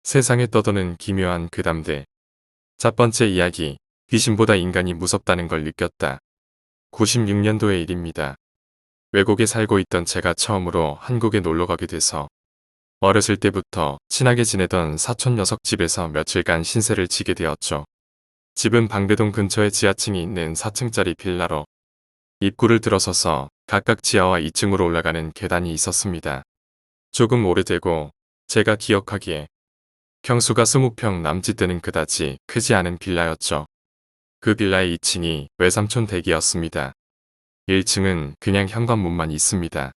세상에 떠도는 기묘한 괴담들. 첫 번째 이야기, 귀신보다 인간이 무섭다는 걸 느꼈다. 96년도의 일입니다. 외국에 살고 있던 제가 처음으로 한국에 놀러 가게 돼서 어렸을 때부터 친하게 지내던 사촌 녀석 집에서 며칠간 신세를 지게 되었죠. 집은 방배동 근처에 지하층이 있는 4층짜리 빌라로 입구를 들어서서 각각 지하와 2층으로 올라가는 계단이 있었습니다. 조금 오래되고 제가 기억하기에 평수가 20평 남짓 되는 그다지 크지 않은 빌라였죠. 그 빌라의 2층이 외삼촌 댁이었습니다. 1층은 그냥 현관문만 있습니다.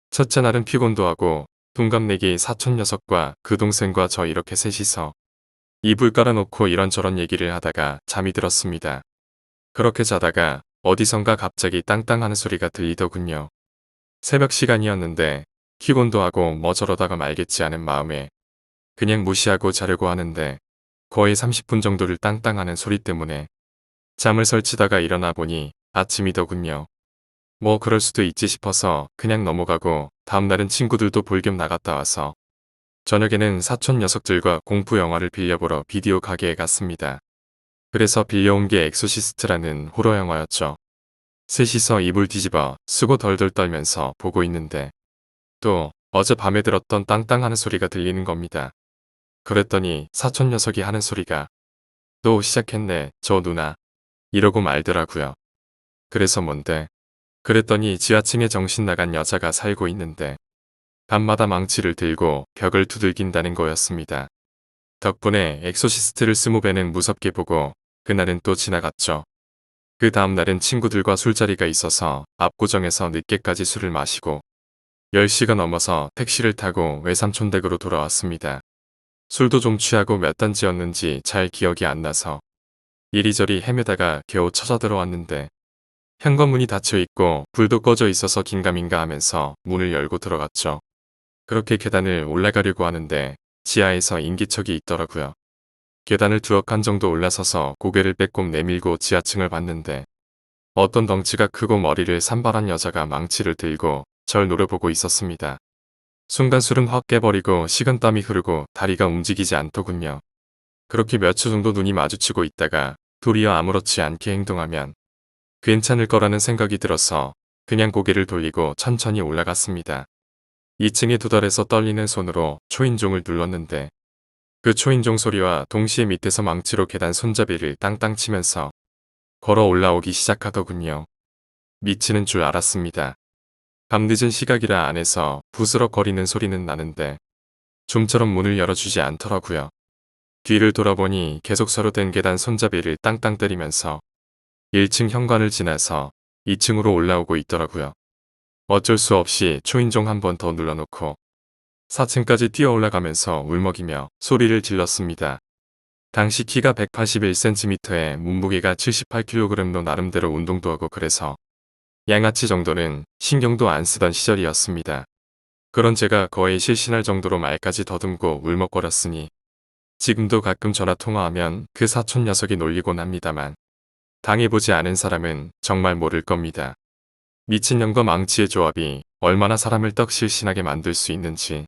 첫째 날은 피곤도 하고 동갑내기 사촌 녀석과 그 동생과 저 이렇게 셋이서 이불 깔아놓고 이런저런 얘기를 하다가 잠이 들었습니다. 그렇게 자다가 어디선가 갑자기 땅땅하는 소리가 들리더군요. 새벽 시간이었는데 피곤도 하고 뭐 저러다가 말겠지 하는 마음에 그냥 무시하고 자려고 하는데 거의 30분 정도를 땅땅하는 소리 때문에 잠을 설치다가 일어나 보니 아침이더군요. 뭐 그럴 수도 있지 싶어서 그냥 넘어가고 다음날은 친구들도 볼 겸 나갔다 와서 저녁에는 사촌 녀석들과 공포 영화를 빌려보러 비디오 가게에 갔습니다. 그래서 빌려온 게 엑소시스트라는 호러 영화였죠. 셋이서 이불 뒤집어 쓰고 덜덜 떨면서 보고 있는데 또 어젯밤에 들었던 땅땅하는 소리가 들리는 겁니다. 그랬더니 사촌 녀석이 하는 소리가 또 시작했네 저 누나 이러고 말더라고요. 그래서 뭔데? 그랬더니 지하층에 정신 나간 여자가 살고 있는데 밤마다 망치를 들고 벽을 두들긴다는 거였습니다. 덕분에 엑소시스트를 20배는 무섭게 보고 그날은 또 지나갔죠. 그 다음날은 친구들과 술자리가 있어서 압구정에서 늦게까지 술을 마시고 10시가 넘어서 택시를 타고 외삼촌 댁으로 돌아왔습니다. 술도 좀 취하고 몇 단지였는지 잘 기억이 안 나서 이리저리 헤매다가 겨우 찾아 들어왔는데 현관문이 닫혀 있고 불도 꺼져 있어서 긴가민가 하면서 문을 열고 들어갔죠. 그렇게 계단을 올라가려고 하는데 지하에서 인기척이 있더라고요. 계단을 두어 칸 정도 올라서서 고개를 빼꼼 내밀고 지하층을 봤는데 어떤 덩치가 크고 머리를 산발한 여자가 망치를 들고 절 노려보고 있었습니다. 순간 술은 확 깨버리고 식은땀이 흐르고 다리가 움직이지 않더군요. 그렇게 몇 초 정도 눈이 마주치고 있다가 도리어 아무렇지 않게 행동하면 괜찮을 거라는 생각이 들어서 그냥 고개를 돌리고 천천히 올라갔습니다. 2층에 도달해서 떨리는 손으로 초인종을 눌렀는데 그 초인종 소리와 동시에 밑에서 망치로 계단 손잡이를 땅땅 치면서 걸어 올라오기 시작하더군요. 미치는 줄 알았습니다. 밤늦은 시각이라 안에서 부스럭거리는 소리는 나는데 좀처럼 문을 열어주지 않더라고요. 뒤를 돌아보니 계속 서로 된 계단 손잡이를 땅땅 때리면서 1층 현관을 지나서 2층으로 올라오고 있더라고요. 어쩔 수 없이 초인종 한 번 더 눌러놓고 4층까지 뛰어 올라가면서 울먹이며 소리를 질렀습니다. 당시 키가 181cm에 몸무게가 78kg로 나름대로 운동도 하고 그래서 양아치 정도는 신경도 안 쓰던 시절이었습니다. 그런 제가 거의 실신할 정도로 말까지 더듬고 울먹거렸으니 지금도 가끔 전화 통화하면 그 사촌 녀석이 놀리곤 합니다만 당해보지 않은 사람은 정말 모를 겁니다. 미친년과 망치의 조합이 얼마나 사람을 떡실신하게 만들 수 있는지.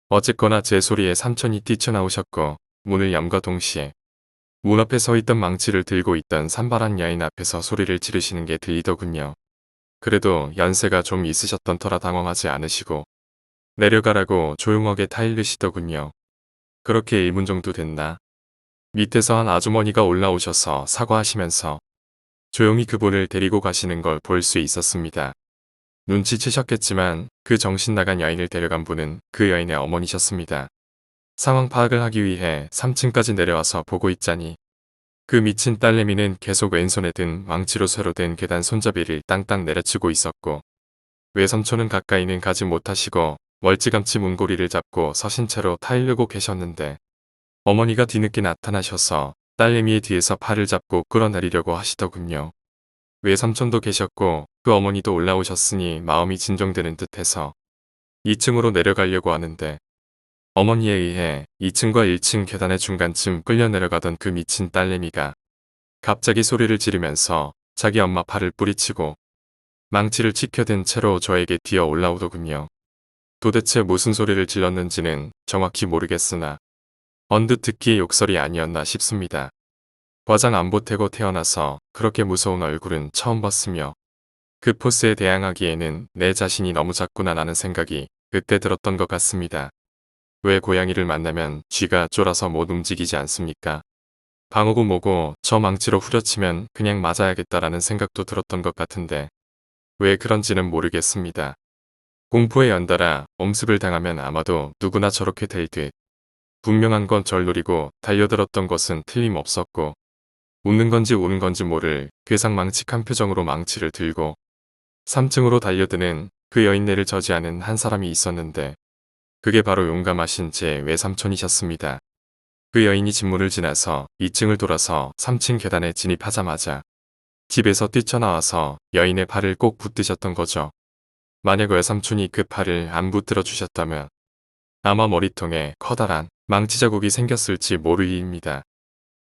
어쨌거나 제 소리에 삼촌이 뛰쳐나오셨고 문을 염과 동시에 문 앞에 서 있던 망치를 들고 있던 산발한 여인 앞에서 소리를 지르시는 게 들리더군요. 그래도 연세가 좀 있으셨던 터라 당황하지 않으시고 내려가라고 조용하게 타일르시더군요. 그렇게 1분 정도 됐나? 밑에서 한 아주머니가 올라오셔서 사과하시면서 조용히 그분을 데리고 가시는 걸 볼 수 있었습니다. 눈치채셨겠지만 그 정신 나간 여인을 데려간 분은 그 여인의 어머니셨습니다. 상황 파악을 하기 위해 3층까지 내려와서 보고 있자니 그 미친 딸내미는 계속 왼손에 든 망치로 쇠로 된 계단 손잡이를 땅땅 내려치고 있었고 외삼촌은 가까이는 가지 못하시고 멀찌감치 문고리를 잡고 서신 채로 타이르고 계셨는데 어머니가 뒤늦게 나타나셔서 딸내미의 뒤에서 팔을 잡고 끌어내리려고 하시더군요. 외삼촌도 계셨고 그 어머니도 올라오셨으니 마음이 진정되는 듯해서 2층으로 내려가려고 하는데 어머니에 의해 2층과 1층 계단의 중간쯤 끌려 내려가던 그 미친 딸내미가 갑자기 소리를 지르면서 자기 엄마 팔을 뿌리치고 망치를 치켜든 채로 저에게 뛰어 올라오더군요. 도대체 무슨 소리를 질렀는지는 정확히 모르겠으나 언뜻 듣기의 욕설이 아니었나 싶습니다. 화장 안 보태고 태어나서 그렇게 무서운 얼굴은 처음 봤으며 그 포스에 대항하기에는 내 자신이 너무 작구나라는 생각이 그때 들었던 것 같습니다. 왜 고양이를 만나면 쥐가 쫄아서 못 움직이지 않습니까? 방어구 뭐고 저 망치로 후려치면 그냥 맞아야겠다라는 생각도 들었던 것 같은데 왜 그런지는 모르겠습니다. 공포에 연달아 엄습을 당하면 아마도 누구나 저렇게 될 듯. 분명한 건 절 노리고 달려들었던 것은 틀림없었고 웃는 건지 우는 건지 모를 괴상망측한 표정으로 망치를 들고 3층으로 달려드는 그 여인네를 저지하는 한 사람이 있었는데 그게 바로 용감하신 제 외삼촌이셨습니다. 그 여인이 집문을 지나서 2층을 돌아서 3층 계단에 진입하자마자 집에서 뛰쳐나와서 여인의 팔을 꼭 붙드셨던 거죠. 만약 외삼촌이 그 팔을 안 붙들어 주셨다면 아마 머리통에 커다란 망치 자국이 생겼을지 모를 일입니다.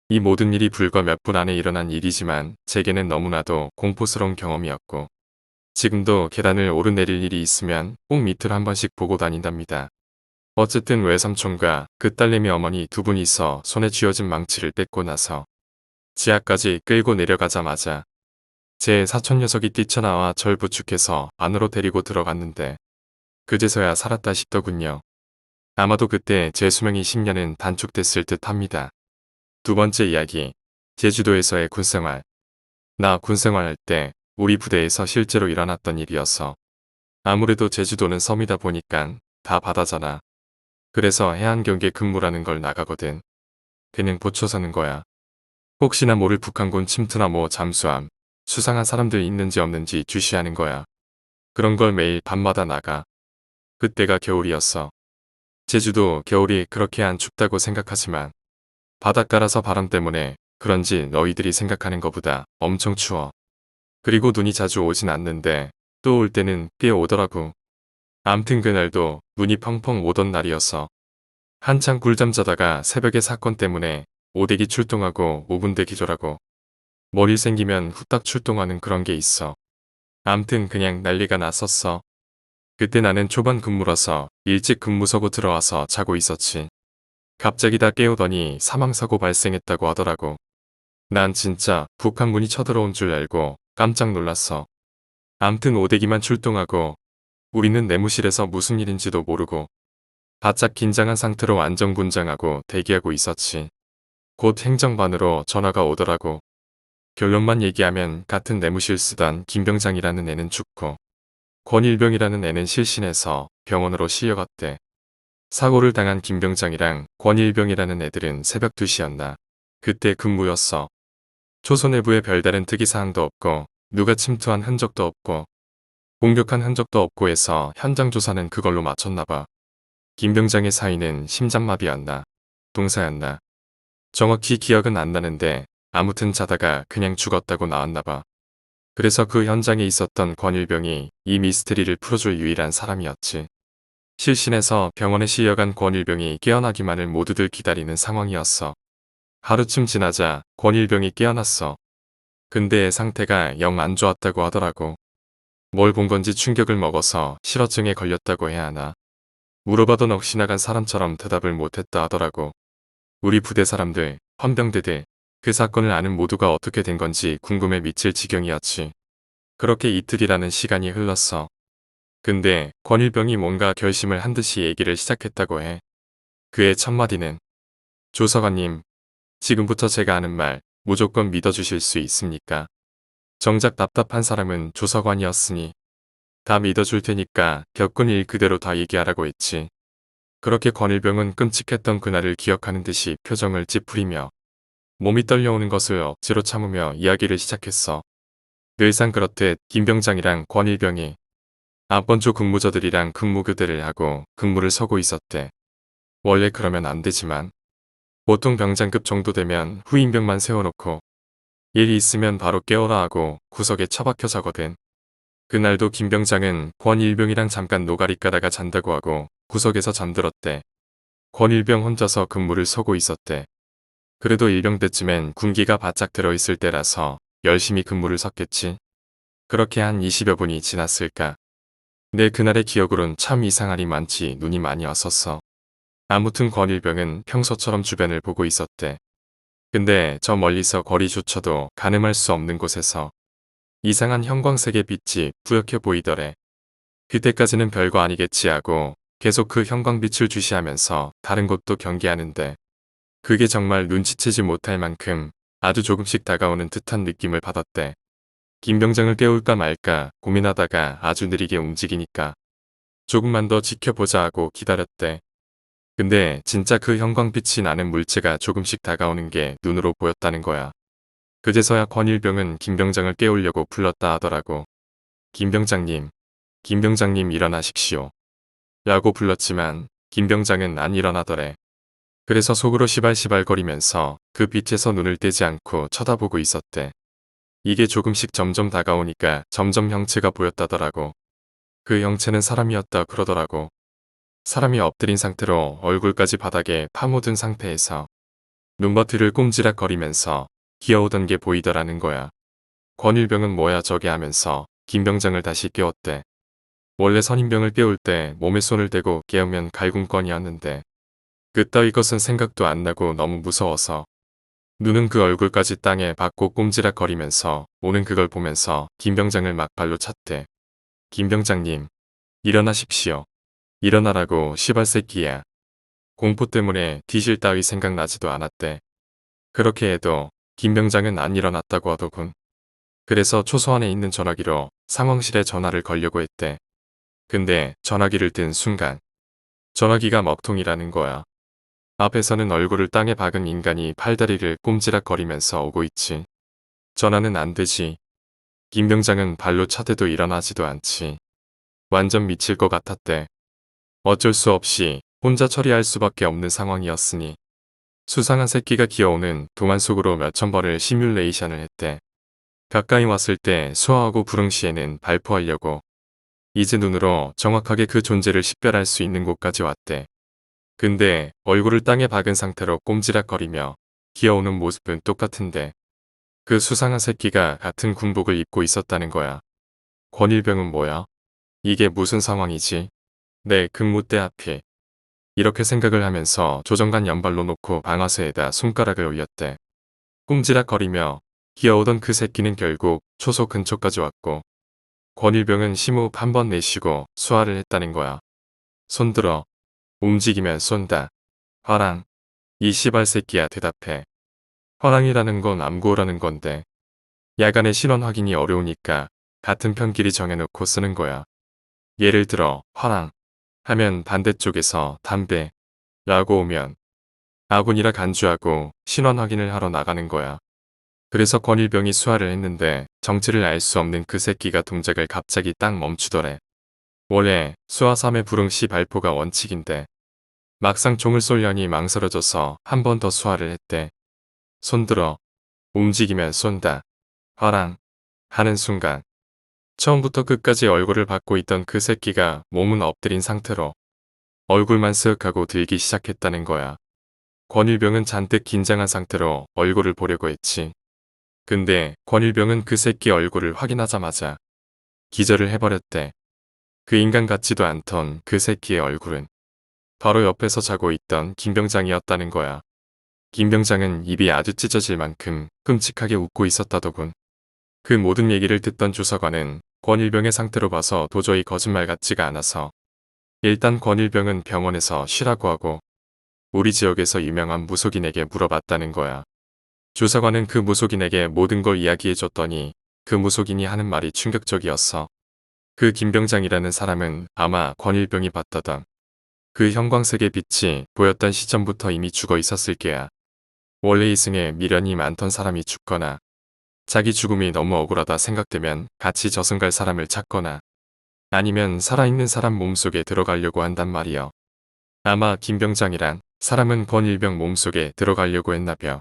이 모든 일이 불과 몇 분 안에 일어난 일이지만 제게는 너무나도 공포스러운 경험이었고 지금도 계단을 오르내릴 일이 있으면 꼭 밑을 한 번씩 보고 다닌답니다. 어쨌든 외삼촌과 그 딸내미 어머니 두 분이서 손에 쥐어진 망치를 뺏고 나서 지하까지 끌고 내려가자마자 제 사촌 녀석이 뛰쳐나와 절 부축해서 안으로 데리고 들어갔는데 그제서야 살았다 싶더군요. 아마도 그때 제 수명이 10년은 단축됐을 듯 합니다. 두 번째 이야기, 제주도에서의 군생활. 나 군생활할 때 우리 부대에서 실제로 일어났던 일이어서 아무래도 제주도는 섬이다 보니깐 다 바다잖아. 그래서 해안 경계 근무라는 걸 나가거든. 그냥 보초 서는 거야. 혹시나 모를 북한군 침투나 뭐 잠수함, 수상한 사람들 있는지 없는지 주시하는 거야. 그런 걸 매일 밤마다 나가. 그때가 겨울이었어. 제주도 겨울이 그렇게 안 춥다고 생각하지만 바닷가라서 바람 때문에 그런지 너희들이 생각하는 것보다 엄청 추워. 그리고 눈이 자주 오진 않는데 또 올 때는 꽤 오더라고. 암튼 그날도 눈이 펑펑 오던 날이었어. 한창 꿀잠 자다가 새벽에 사건 때문에 오대기 출동하고 5분대 기절하고 뭘 일 생기면 후딱 출동하는 그런 게 있어. 암튼 그냥 난리가 났었어. 그때 나는 초반 근무라서 일찍 근무서고 들어와서 자고 있었지. 갑자기 다 깨우더니 사망사고 발생했다고 하더라고. 난 진짜 북한군이 쳐들어온 줄 알고 깜짝 놀랐어. 암튼 오대기만 출동하고 우리는 내무실에서 무슨 일인지도 모르고 바짝 긴장한 상태로 안전군장하고 대기하고 있었지. 곧 행정반으로 전화가 오더라고. 결론만 얘기하면 같은 내무실 쓰던 김병장이라는 애는 죽고 권일병이라는 애는 실신해서 병원으로 실려갔대. 사고를 당한 김병장이랑 권일병이라는 애들은 새벽 2시였나. 그때 근무였어. 초소 내부에 별다른 특이사항도 없고 누가 침투한 흔적도 없고 공격한 흔적도 없고 해서 현장 조사는 그걸로 맞췄나봐. 김병장의 사인은 심장마비였나 동사였나 정확히 기억은 안 나는데 아무튼 자다가 그냥 죽었다고 나왔나봐. 그래서 그 현장에 있었던 권일병이 이 미스테리를 풀어줄 유일한 사람이었지. 실신해서 병원에 실려간 권일병이 깨어나기만을 모두들 기다리는 상황이었어. 하루쯤 지나자 권일병이 깨어났어. 근데 상태가 영 안 좋았다고 하더라고. 뭘 본 건지 충격을 먹어서 실어증에 걸렸다고 해야 하나. 물어봐도 넋이 나간 사람처럼 대답을 못했다 하더라고. 우리 부대 사람들, 헌병대들, 그 사건을 아는 모두가 어떻게 된 건지 궁금해 미칠 지경이었지. 그렇게 이틀이라는 시간이 흘렀어. 근데 권일병이 뭔가 결심을 한 듯이 얘기를 시작했다고 해. 그의 첫마디는 조서관님, 지금부터 제가 하는 말 무조건 믿어주실 수 있습니까? 정작 답답한 사람은 조서관이었으니 다 믿어줄 테니까 겪은 일 그대로 다 얘기하라고 했지. 그렇게 권일병은 끔찍했던 그날을 기억하는 듯이 표정을 찌푸리며 몸이 떨려오는 것을 억지로 참으며 이야기를 시작했어. 늘상 그렇듯 김병장이랑 권일병이 앞번조 근무자들이랑 근무 교대를 하고 근무를 서고 있었대. 원래 그러면 안 되지만 보통 병장급 정도 되면 후임병만 세워놓고 일이 있으면 바로 깨워라 하고 구석에 처박혀 자거든. 그날도 김병장은 권일병이랑 잠깐 노가리 까다가 잔다고 하고 구석에서 잠들었대. 권일병 혼자서 근무를 서고 있었대. 그래도 일병 때쯤엔 군기가 바짝 들어있을 때라서 열심히 근무를 섰겠지. 그렇게 한 20여 분이 지났을까. 내 그날의 기억으론 참 이상하리 많지 눈이 많이 왔었어. 아무튼 권일병은 평소처럼 주변을 보고 있었대. 근데 저 멀리서 거리조차도 가늠할 수 없는 곳에서 이상한 형광색의 빛이 뿌옇게 보이더래. 그때까지는 별거 아니겠지 하고 계속 그 형광빛을 주시하면서 다른 곳도 경계하는데 그게 정말 눈치채지 못할 만큼 아주 조금씩 다가오는 듯한 느낌을 받았대. 김 병장을 깨울까 말까 고민하다가 아주 느리게 움직이니까 조금만 더 지켜보자 하고 기다렸대. 근데 진짜 그 형광빛이 나는 물체가 조금씩 다가오는 게 눈으로 보였다는 거야. 그제서야 권일병은 김 병장을 깨우려고 불렀다 하더라고. 김 병장님, 김 병장님 일어나십시오. 라고 불렀지만 김 병장은 안 일어나더래. 그래서 속으로 시발시발거리면서 그 빛에서 눈을 떼지 않고 쳐다보고 있었대. 이게 조금씩 점점 다가오니까 점점 형체가 보였다더라고. 그 형체는 사람이었다 그러더라고. 사람이 엎드린 상태로 얼굴까지 바닥에 파묻은 상태에서 눈버티를 꼼지락거리면서 기어오던 게 보이더라는 거야. 권일병은 뭐야 저게 하면서 김 병장을 다시 깨웠대. 원래 선임병을 깨울 때 몸에 손을 대고 깨우면 갈굼권이었는데 그따위 것은 생각도 안 나고 너무 무서워서 눈은 그 얼굴까지 땅에 박고 꼼지락거리면서 오는 그걸 보면서 김 병장을 막 발로 찼대. 김 병장님, 일어나십시오. 일어나라고 시발새끼야. 공포 때문에 뒤질 따위 생각나지도 않았대. 그렇게 해도 김 병장은 안 일어났다고 하더군. 그래서 초소안에 있는 전화기로 상황실에 전화를 걸려고 했대. 근데 전화기를 든 순간 전화기가 먹통이라는 거야. 앞에서는 얼굴을 땅에 박은 인간이 팔다리를 꼼지락거리면서 오고 있지. 전화는 안 되지. 김 병장은 발로 차대도 일어나지도 않지. 완전 미칠 것 같았대. 어쩔 수 없이 혼자 처리할 수밖에 없는 상황이었으니 수상한 새끼가 기어오는 동안 속으로 몇천 번을 시뮬레이션을 했대. 가까이 왔을 때 수화하고 부릉 시에는 발포하려고 이제 눈으로 정확하게 그 존재를 식별할 수 있는 곳까지 왔대. 근데 얼굴을 땅에 박은 상태로 꼼지락거리며 기어오는 모습은 똑같은데 그 수상한 새끼가 같은 군복을 입고 있었다는 거야. 권일병은 뭐야? 이게 무슨 상황이지? 내 근무때 하필. 이렇게 생각을 하면서 조정관 연발로 놓고 방아쇠에다 손가락을 올렸대. 꼼지락거리며 기어오던 그 새끼는 결국 초소 근처까지 왔고 권일병은 심호흡 한 번 내쉬고 수화를 했다는 거야. 손들어. 움직이면 쏜다. 화랑. 이 씨발 새끼야 대답해. 화랑이라는 건 암구호라는 건데 야간에 신원 확인이 어려우니까 같은 편끼리 정해놓고 쓰는 거야. 예를 들어 화랑 하면 반대쪽에서 담배 라고 오면 아군이라 간주하고 신원 확인을 하러 나가는 거야. 그래서 권일병이 수화를 했는데 정체를 알 수 없는 그 새끼가 동작을 갑자기 딱 멈추더래. 원래 수화 3회 부릉시 발포가 원칙인데 막상 총을 쏠려니 망설여져서 한 번 더 수화를 했대. 손들어. 움직이면 쏜다. 화랑. 하는 순간 처음부터 끝까지 얼굴을 받고 있던 그 새끼가 몸은 엎드린 상태로 얼굴만 쓱 하고 들기 시작했다는 거야. 권일병은 잔뜩 긴장한 상태로 얼굴을 보려고 했지. 근데 권일병은 그 새끼 얼굴을 확인하자마자 기절을 해버렸대. 그 인간 같지도 않던 그 새끼의 얼굴은 바로 옆에서 자고 있던 김 병장이었다는 거야. 김 병장은 입이 아주 찢어질 만큼 끔찍하게 웃고 있었다더군. 그 모든 얘기를 듣던 주서관은 권일병의 상태로 봐서 도저히 거짓말 같지가 않아서 일단 권일병은 병원에서 쉬라고 하고 우리 지역에서 유명한 무속인에게 물어봤다는 거야. 주서관은 그 무속인에게 모든 걸 이야기해줬더니 그 무속인이 하는 말이 충격적이었어. 그 김병장이라는 사람은 아마 권일병이 봤다던 그 형광색의 빛이 보였던 시점부터 이미 죽어 있었을 게야. 원래 이승에 미련이 많던 사람이 죽거나 자기 죽음이 너무 억울하다 생각되면 같이 저승갈 사람을 찾거나 아니면 살아있는 사람 몸속에 들어가려고 한단 말이여. 아마 김병장이란 사람은 권일병 몸속에 들어가려고 했나벼.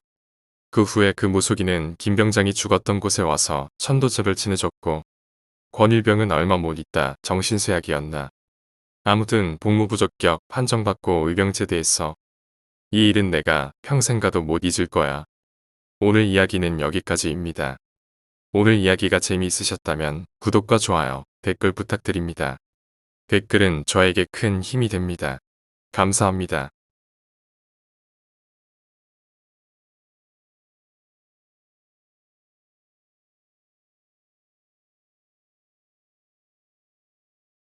그 후에 그 무속인은 김병장이 죽었던 곳에 와서 천도책을 지내줬고 권일병은 얼마 못 있다 정신쇠약이었나. 아무튼 복무부적격 판정받고 의병제대했어. 이 일은 내가 평생 가도 못 잊을 거야. 오늘 이야기는 여기까지입니다. 오늘 이야기가 재미있으셨다면 구독과 좋아요, 댓글 부탁드립니다. 댓글은 저에게 큰 힘이 됩니다. 감사합니다.